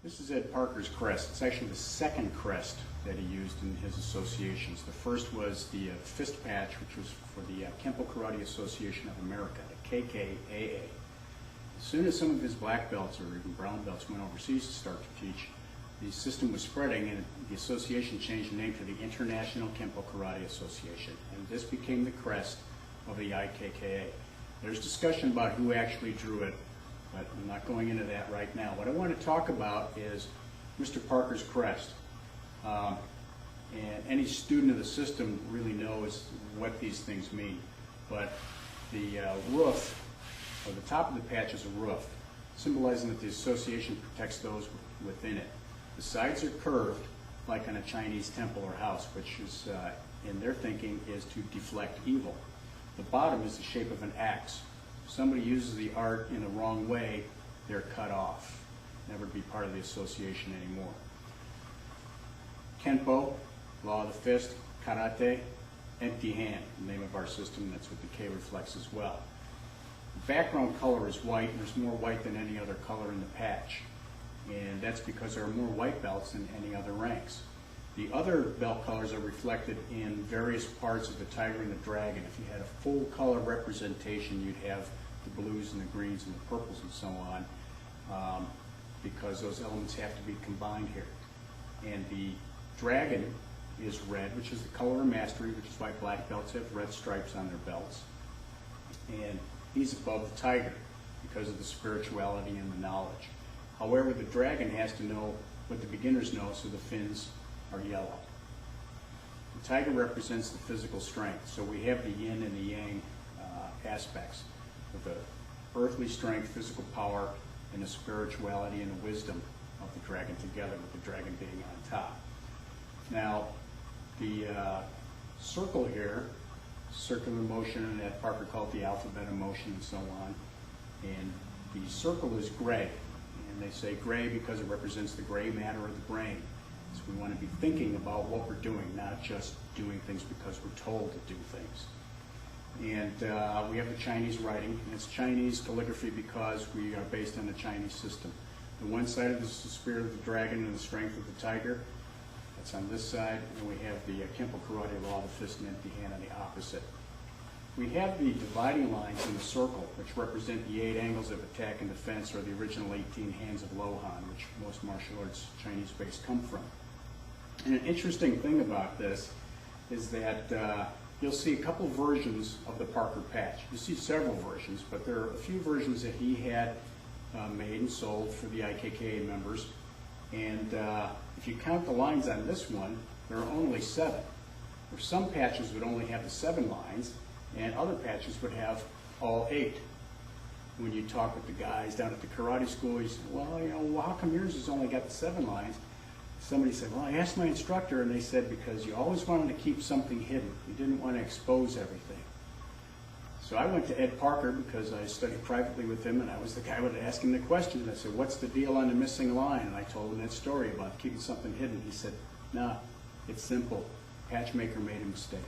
This is Ed Parker's crest. It's actually the second crest that he used in his associations. The first was the fist patch, which was for the Kempo Karate Association of America, the IKKA. As soon as some of his black belts or even brown belts went overseas to start to teach, the system was spreading and the association changed the name to the International Kempo Karate Association. And this became the crest of the IKKA. There's discussion about who actually drew it, but I'm not going into that right now. What I want to talk about is Mr. Parker's crest. And any student of the system really knows what these things mean. But the roof, or the top of the patch is a roof, symbolizing that the association protects those within it. The sides are curved, like on a Chinese temple or house, which is, in their thinking, is to deflect evil. The bottom is the shape of an axe. If somebody uses the art in the wrong way, they're cut off. Never be part of the association anymore. Kenpo, law of the fist, karate, empty hand, the name of our system. That's what the K reflects as well. The background color is white, and there's more white than any other color in the patch. And that's because there are more white belts than any other ranks. The other belt colors are reflected in various parts of the tiger and the dragon. If you had a full color representation, you'd have the blues and the greens and the purples and so on, because those elements have to be combined here. And the dragon is red, which is the color of mastery, which is why black belts have red stripes on their belts. And he's above the tiger because of the spirituality and the knowledge. However, the dragon has to know what the beginners know, so the fins are yellow. The tiger represents the physical strength, so we have the yin and the yang aspects of the earthly strength, physical power, and the spirituality and the wisdom of the dragon together, with the dragon being on top. Now, the circle here, circular motion, and that Parker called the alphabet of motion and so on, and the circle is gray. And they say gray because it represents the gray matter of the brain. So we want to be thinking about what we're doing, not just doing things because we're told to do things. And we have the Chinese writing, and it's Chinese calligraphy because we are based on the Chinese system. The one side of this is the spirit of the dragon and the strength of the tiger. That's on this side, and we have the Kempo Karate law of the fist and empty hand on the opposite. We have the dividing lines in the circle, which represent the 8 angles of attack and defense, or the original 18 hands of Lohan, which most martial arts Chinese base come from. And an interesting thing about this is that you'll see a couple versions of the Parker patch. You see several versions, but there are a few versions that he had made and sold for the IKKA members. And if you count the lines on this one, there are only 7. Or some patches would only have the 7 lines, and other patches would have all 8. When you talk with the guys down at the karate school, you say, well, you know, how come yours has only got the 7 lines? Somebody said, well, I asked my instructor, and they said, because you always wanted to keep something hidden. You didn't want to expose everything. So I went to Ed Parker because I studied privately with him, and I was the guy who would ask him the question. I said, what's the deal on the missing line? And I told him that story about keeping something hidden. He said, nah, it's simple. Patchmaker made a mistake.